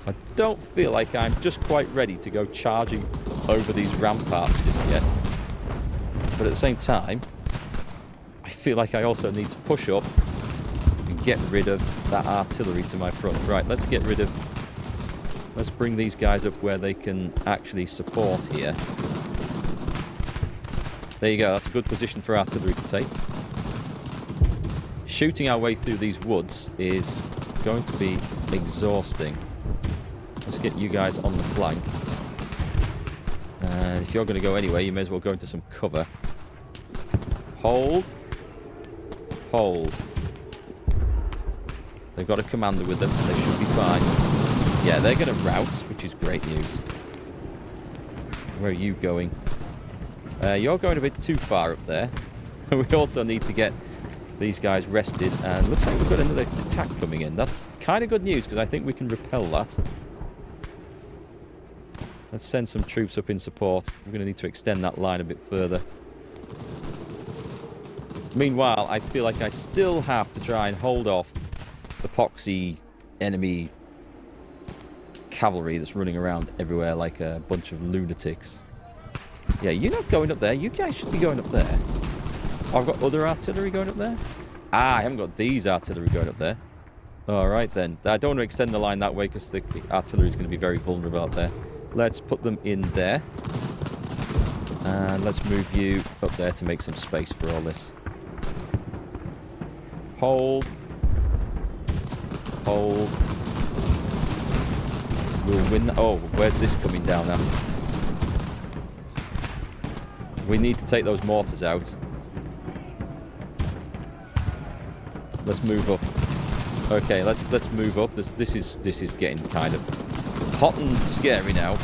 I don't feel like I'm just quite ready to go charging over these ramparts just yet. But at the same time, I feel like I also need to push up and get rid of that artillery to my front. Right, let's get rid of... Let's bring these guys up where they can actually support here. There you go, that's a good position for artillery to take. Shooting our way through these woods is going to be exhausting. Let's get you guys on the flank. And if you're going to go anyway, you may as well go into some cover. Hold. Hold. They've got a commander with them. They should be fine. Yeah, they're going to rout, which is great news. Where are you going? You're going a bit too far up there. we also need to get these guys rested, and looks like we've got another attack coming in. That's kind of good news, because I think we can repel that. Let's send some troops up in support. We're going to need to extend that line a bit further. Meanwhile, I feel like I still have to try and hold off the poxy enemy cavalry that's running around everywhere like a bunch of lunatics. Yeah, you're not going up there. You guys should be going up there. Oh, I've got other artillery going up there? Ah, I haven't got these artillery going up there. Alright then. I don't want to extend the line that way because the artillery is going to be very vulnerable out there. Let's put them in there. And let's move you up there to make some space for all this. Hold. Hold. We'll win. Oh, where's this coming down at? We need to take those mortars out. Let's move up. Okay, let's move up. This is getting kind of hot and scary now.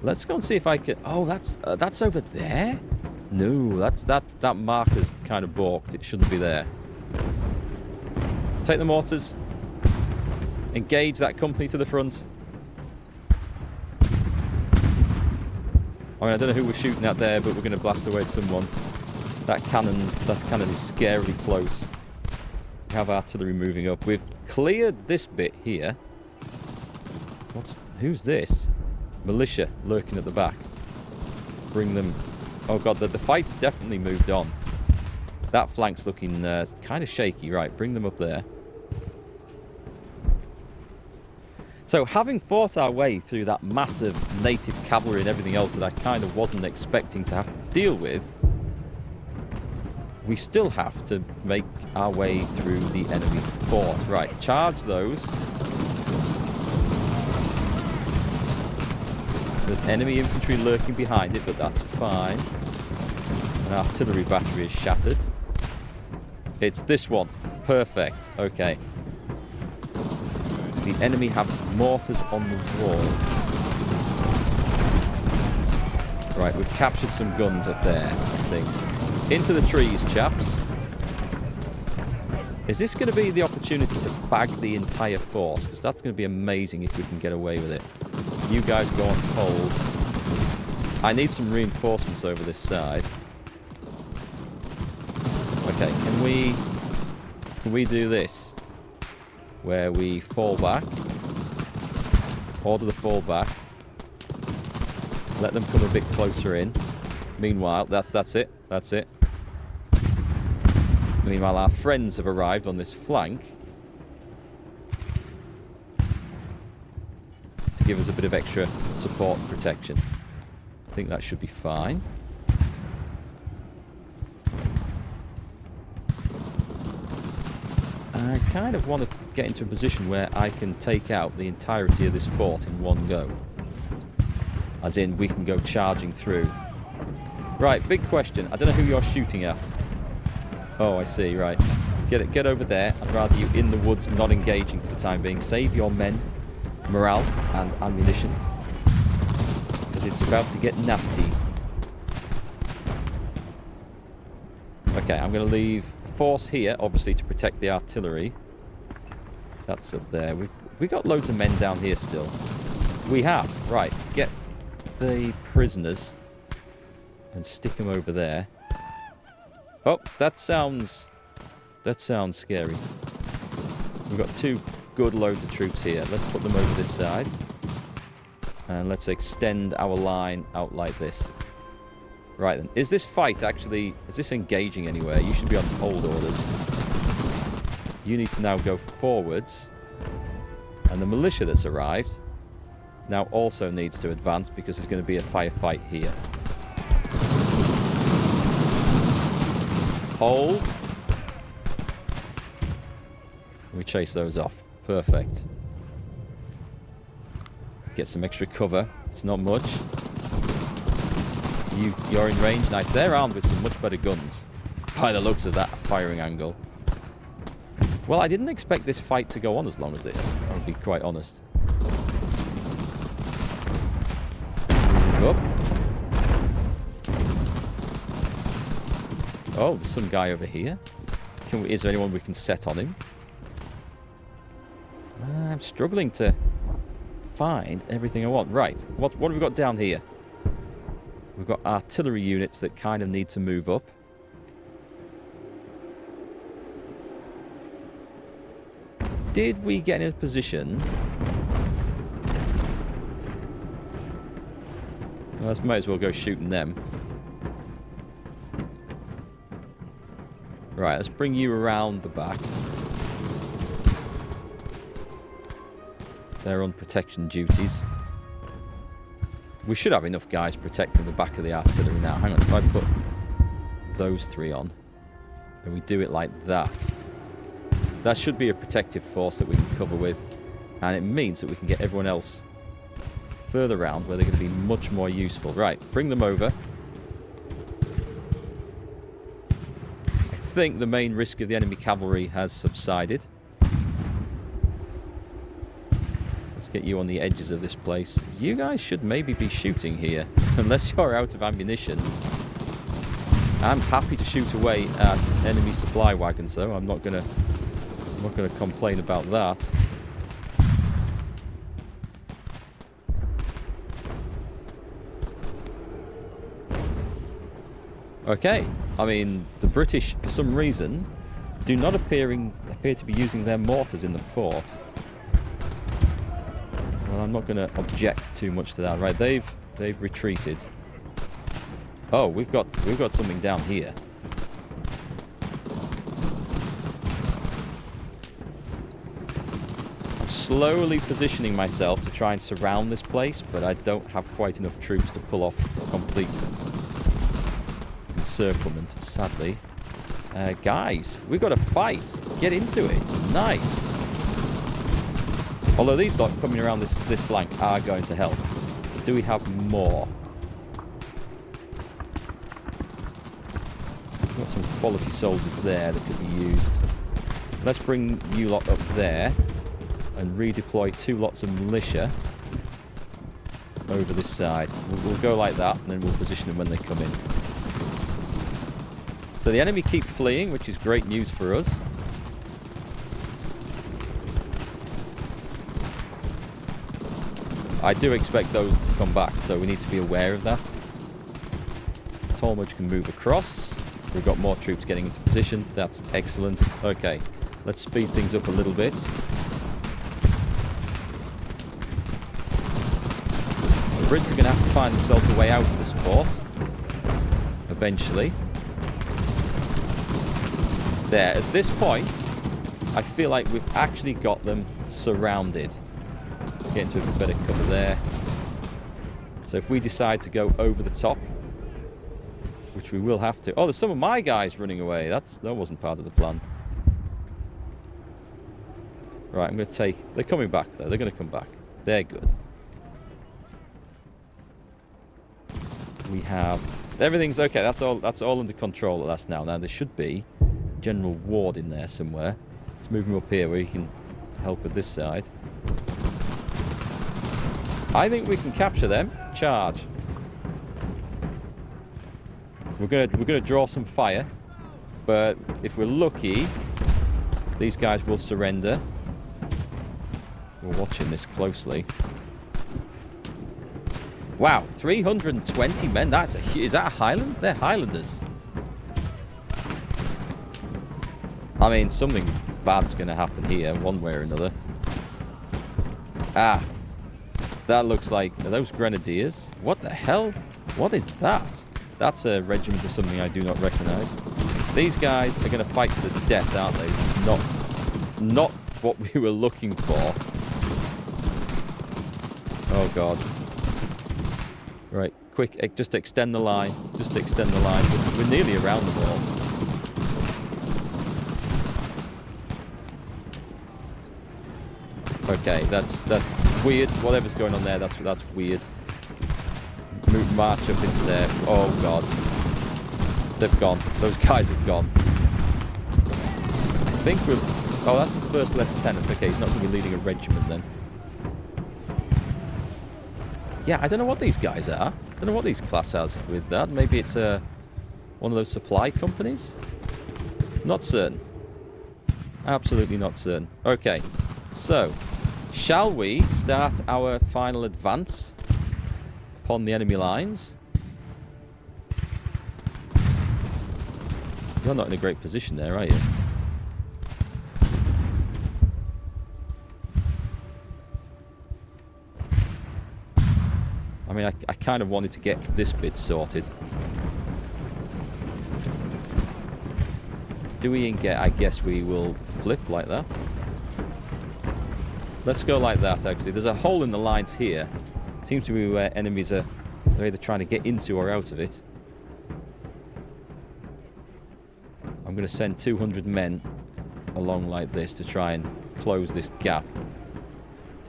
Let's go and see if I can. Oh, that's over there. No, that marker's kind of balked. It shouldn't be there. Take the mortars. Engage that company to the front. I mean, I don't know who we're shooting at there, but we're going to blast away at someone. That cannon is scarily close. We have artillery moving up. We've cleared this bit here. Who's this? Militia lurking at the back. Bring them. Oh god, the fight's definitely moved on. That flank's looking kind of shaky. Right, bring them up there. So, having fought our way through that massive native cavalry and everything else that I kind of wasn't expecting to have to deal with, we still have to make our way through the enemy fort. Right, charge those. There's enemy infantry lurking behind it, but that's fine. An artillery battery is shattered. It's this one. Perfect. Okay. The enemy have mortars on the wall. Right, we've captured some guns up there, I think. Into the trees, chaps. Is this going to be the opportunity to bag the entire force? Because that's going to be amazing if we can get away with it. You guys go on hold. I need some reinforcements over this side. Okay, can we do this? Where we fall back. Order the fall back. Let them come a bit closer in. Meanwhile, that's it. That's it. Meanwhile, our friends have arrived on this flank to give us a bit of extra support and protection. I think that should be fine. I kind of want to get into a position where I can take out the entirety of this fort in one go. As in, we can go charging through. Right, big question. I don't know who you're shooting at. Oh, I see, right. Get over there. I'd rather you in the woods, not engaging for the time being. Save your men, morale, and ammunition. Because it's about to get nasty. Okay, I'm going to leave force here, obviously, to protect the artillery. That's up there. We've got loads of men down here still. We have. Right, get the prisoners and stick them over there. Oh, that sounds scary. We've got two good loads of troops here. Let's put them over this side. And let's extend our line out like this. Right then. Is this fight actually... Is this engaging anywhere? You should be on hold orders. You need to now go forwards. And the militia that's arrived now also needs to advance because there's going to be a firefight here. Hold. We chase those off. Perfect. Get some extra cover. It's not much. You're in range. Nice. They're armed with some much better guns. By the looks of that firing angle. Well, I didn't expect this fight to go on as long as this. I'll be quite honest. Move up. Oh, there's some guy over here. Is there anyone we can set on him? I'm struggling to find everything I want. Right, what have we got down here? We've got artillery units that kind of need to move up. Did we get in a position? Well, might as well go shooting them. Right, let's bring you around the back. They're on protection duties. We should have enough guys protecting the back of the artillery now. Hang on, if I put those three on, and we do it like that, that should be a protective force that we can cover with, and it means that we can get everyone else further around where they're going to be much more useful. Right, bring them over. I think the main risk of the enemy cavalry has subsided. Let's get you on the edges of this place. You guys should maybe be shooting here, unless you're out of ammunition. I'm happy to shoot away at enemy supply wagons, though. I'm not gonna complain about that. Okay, I mean, the British, for some reason, do not appear to be using their mortars in the fort. Well, I'm not going to object too much to that. Right, they've retreated. Oh, we've got something down here. I'm slowly positioning myself to try and surround this place, but I don't have quite enough troops to pull off a complete encirclement, sadly. Guys, we've got to fight. Get into it. Nice. Although these lot coming around this flank are going to help. Do we have more? We've got some quality soldiers there that could be used. Let's bring you lot up there and redeploy 2 lots of militia over this side. We'll go like that, and then we'll position them when they come in. So the enemy keep fleeing, which is great news for us. I do expect those to come back, so we need to be aware of that. Talmadge can move across. We've got more troops getting into position. That's excellent. Okay, let's speed things up a little bit. The Brits are going to have to find themselves a way out of this fort. Eventually. There, at this point, I feel like we've actually got them surrounded. Get into a better cover there. So if we decide to go over the top, which we will have to... Oh, there's some of my guys running away. That wasn't part of the plan. Right, I'm going to take... They're coming back, though. They're going to come back. They're good. We have... Everything's okay. That's all under control at last now. Now, there should be General Ward in there somewhere. Let's move him up here where he can help with this side. I think we can capture them. Charge. We're gonna draw some fire, but if we're lucky, these guys will surrender. We're watching this closely. Wow, 320 men. Is that a Highland? They're Highlanders. I mean, something bad's going to happen here, one way or another. Ah, that looks like... Are those Grenadiers? What the hell? What is that? That's a regiment of something I do not recognize. These guys are going to fight to the death, aren't they? Not what we were looking for. Oh, God. Right, quick, just extend the line. Just extend the line. We're nearly around the wall. Okay, that's weird. Whatever's going on there, that's weird. March up into there. Oh, God. They've gone. Those guys have gone. I think we're... Oh, that's the first lieutenant. Okay, he's not going to be leading a regiment then. Yeah, I don't know what these guys are. I don't know what these class has with that. Maybe it's a One of those supply companies? Not certain. Absolutely not certain. Okay, so shall we start our final advance upon the enemy lines? You're not in a great position there, are you? I mean, I kind of wanted to get this bit sorted. Do we engage? I guess we will flip like that. Let's go like that, actually. There's a hole in the lines here. Seems to be where enemies are... They're either trying to get into or out of it. I'm going to send 200 men along like this to try and close this gap.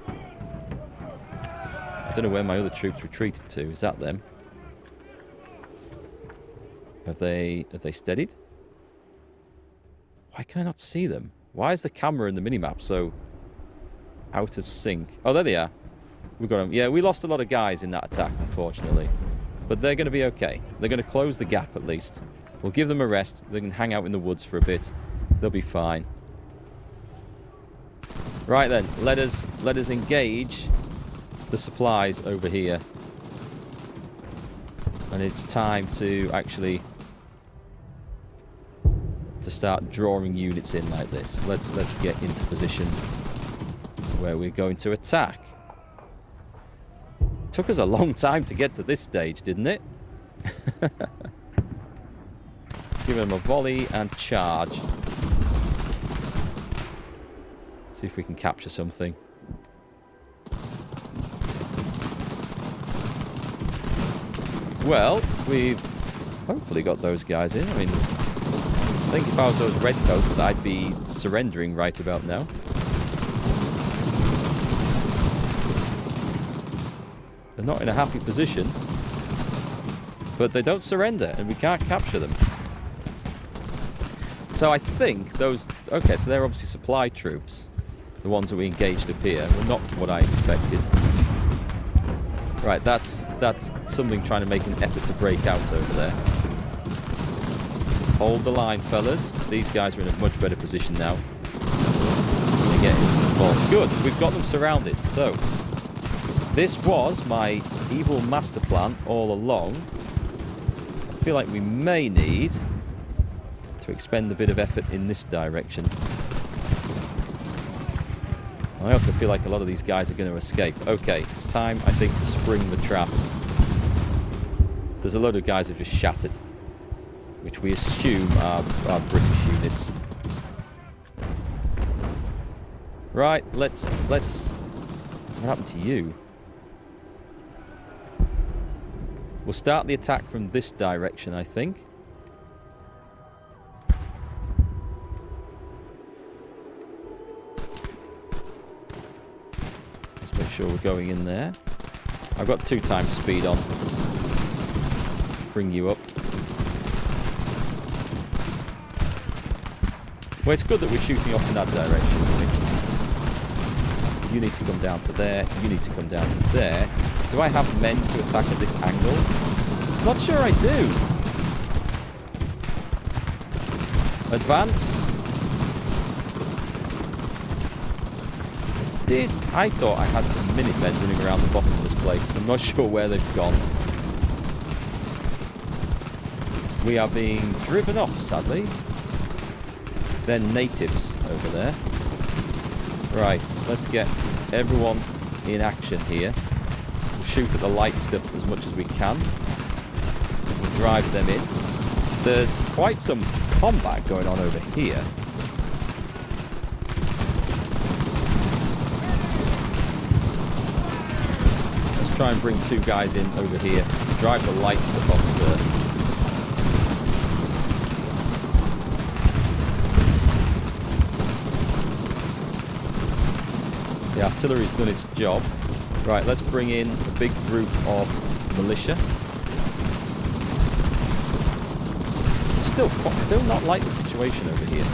I don't know where my other troops retreated to. Is that them? Have they steadied? Why can I not see them? Why is the camera in the minimap so out of sync? Oh, there they are. We got them. Yeah, we lost a lot of guys in that attack, unfortunately. But they're going to be okay. They're going to close the gap at least. We'll give them a rest. They can hang out in the woods for a bit. They'll be fine. Right then, let us engage the supplies over here. And it's time to actually start drawing units in like this. Let's get into position where we're going to attack. Took us a long time to get to this stage, didn't it? Give them a volley and charge. See if we can capture something. Well, we've hopefully got those guys in. I mean, I think if I was those redcoats, I'd be surrendering right about now. They're not in a happy position, but they don't surrender, and we can't capture them. So I think those... Okay, so they're obviously supply troops. The ones that we engaged up here were not what I expected. Right, that's something trying to make an effort to break out over there. Hold the line, fellas. These guys are in a much better position now. They get involved. Good, we've got them surrounded. So, this was my evil master plan all along. I feel like we may need to expend a bit of effort in this direction. I also feel like a lot of these guys are going to escape. Okay, it's time, I think, to spring the trap. There's a load of guys who just shattered, which we assume are British units. Right, let's... What happened to you? We'll start the attack from this direction, I think. Make sure we're going in there. I've got 2 times speed on. Let's bring you up. Well, it's good that we're shooting off in that direction, I think. You need to come down to there. You need to come down to there. Do I have men to attack at this angle? Not sure I do. Advance. I thought I had some Minutemen running around the bottom of this place. I'm not sure where they've gone. We are being driven off, sadly. They're natives over there. Right, let's get everyone in action here. We'll shoot at the light stuff as much as we can. We'll drive them in. There's quite some combat going on over here. Try and bring 2 guys in over here. Drive the light stuff off first. The artillery's done its job. Right, let's bring in a big group of militia. Still, I do not like the situation over here.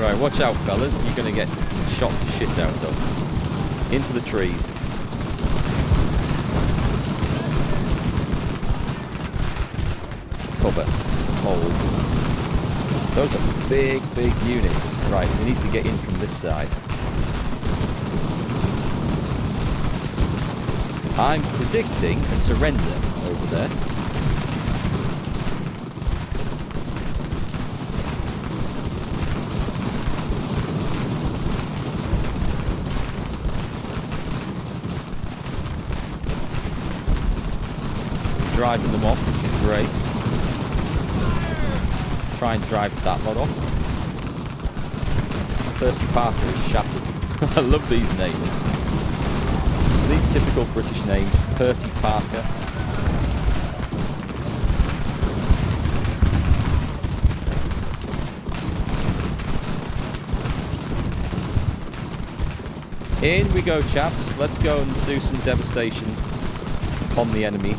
Right, watch out, fellas. You're going to get shot to shit out of. Into the trees. Cover. Hold. Those are big, big units. Right, we need to get in from this side. I'm predicting a surrender over there. Driving them off, which is great. Try and drive that lot off. Percy Parker is shattered. I love these names. These typical British names. Percy Parker. In we go, chaps. Let's go and do some devastation upon the enemy.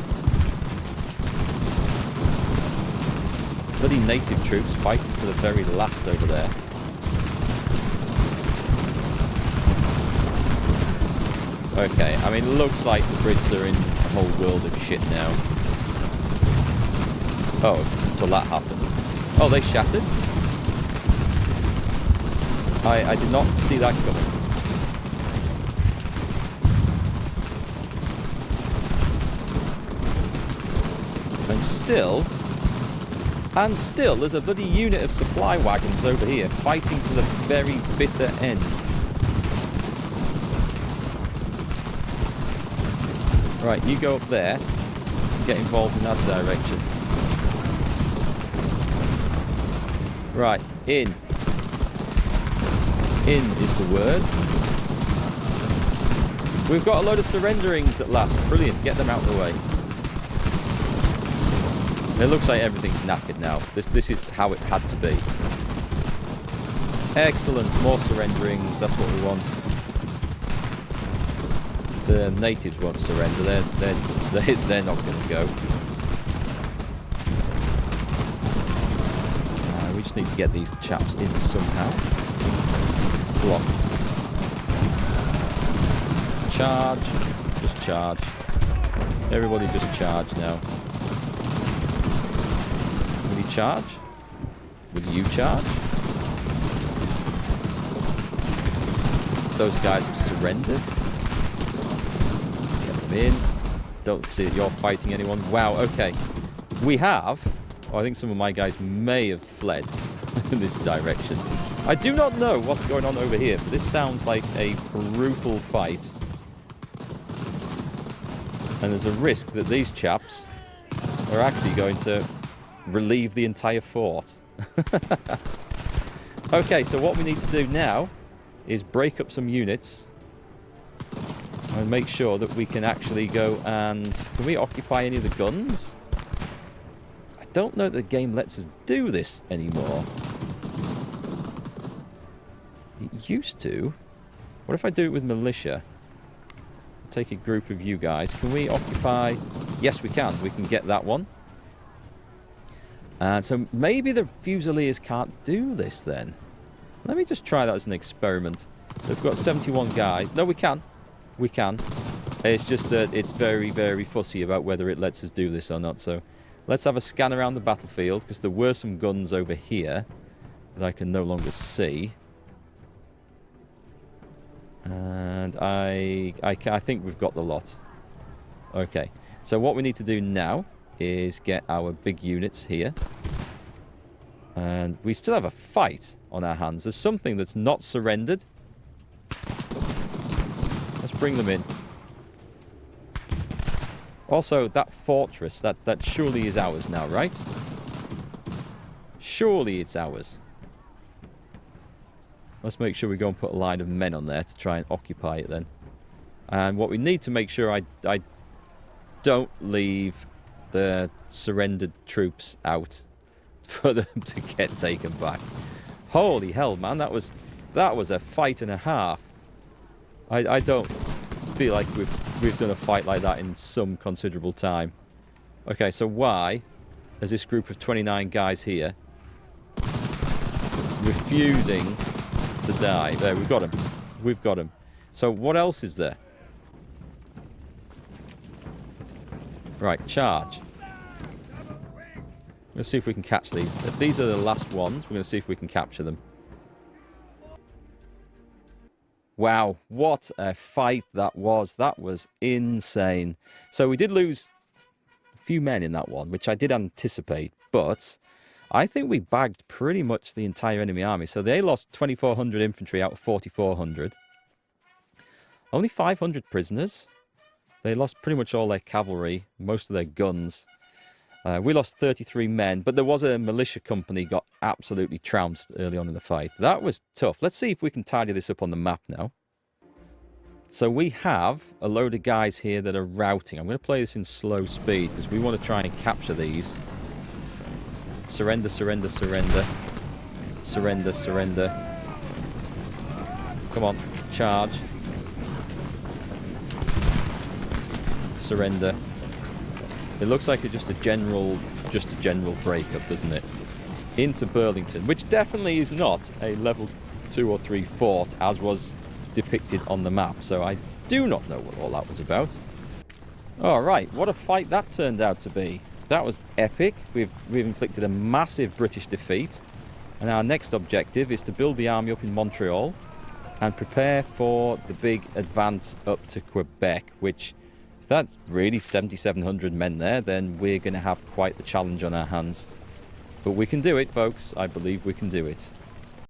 Bloody native troops fighting to the very last over there. Okay, I mean, it looks like the Brits are in a whole world of shit now. Oh, until that happened. Oh, they shattered? I did not see that coming. And still, there's a bloody unit of supply wagons over here fighting to the very bitter end. Right, you go up there and get involved in that direction. Right, in. In is the word. We've got a load of surrenderings at last. Brilliant, get them out of the way. It looks like everything's knackered now. This is how it had to be. Excellent, more surrenderings, that's what we want. The natives won't surrender, they're not going to go. We just need to get these chaps in somehow. Blocked. Charge. Just charge. Everybody just charge now. Will you charge? Will you charge? Those guys have surrendered. Get them in. Don't see that you're fighting anyone. Wow, okay. We have... Oh, I think some of my guys may have fled in this direction. I do not know what's going on over here, but this sounds like a brutal fight. And there's a risk that these chaps are actually going to relieve the entire fort. Okay, so what we need to do now is break up some units and make sure that we can actually go and... Can we occupy any of the guns? I don't know that the game lets us do this anymore. It used to. What if I do it with militia? Take a group of you guys. Can we occupy... Yes, we can. We can get that one. And so maybe the Fusiliers can't do this then. Let me just try that as an experiment. So we've got 71 guys. No, we can. We can. It's just that it's very, very fussy about whether it lets us do this or not. So let's have a scan around the battlefield, because there were some guns over here that I can no longer see. And I think we've got the lot. Okay. So what we need to do now is get our big units here. And we still have a fight on our hands. There's something that's not surrendered. Let's bring them in. Also, that fortress, that surely is ours now, right? Surely it's ours. Let's make sure we go and put a line of men on there to try and occupy it then. And what we need to make sure I don't leave the surrendered troops out for them to get taken back. Holy hell, man, that was a fight and a half. I don't feel like we've done a fight like that in some considerable time. Okay, so why is this group of 29 guys here refusing to die. There, we've got him. We've got him. So what else is there? Right, charge. Let's see if we can catch these. If these are the last ones, we're going to see if we can capture them. Wow, what a fight that was. That was insane. So we did lose a few men in that one, which I did anticipate, but I think we bagged pretty much the entire enemy army. So they lost 2,400 infantry out of 4,400. Only 500 prisoners. They lost pretty much all their cavalry, most of their guns. We lost 33 men, but there was a militia company got absolutely trounced early on in the fight. That was tough. Let's see if we can tidy this up on the map now. So we have a load of guys here that are routing. I'm going to play this in slow speed because we want to try and capture these. Surrender, surrender, surrender. Surrender, surrender. Come on, charge. Surrender. It looks like it's just a general breakup, doesn't it? Into Burlington, which definitely is not a level 2 or 3 fort as was depicted on the map. So I do not know what all that was about. All right, what a fight that turned out to be. That was epic. We've inflicted a massive British defeat, and our next objective is to build the army up in Montreal and prepare for the big advance up to Quebec, which, if that's really 7,700 men there, then we're going to have quite the challenge on our hands. But we can do it, folks. I believe we can do it.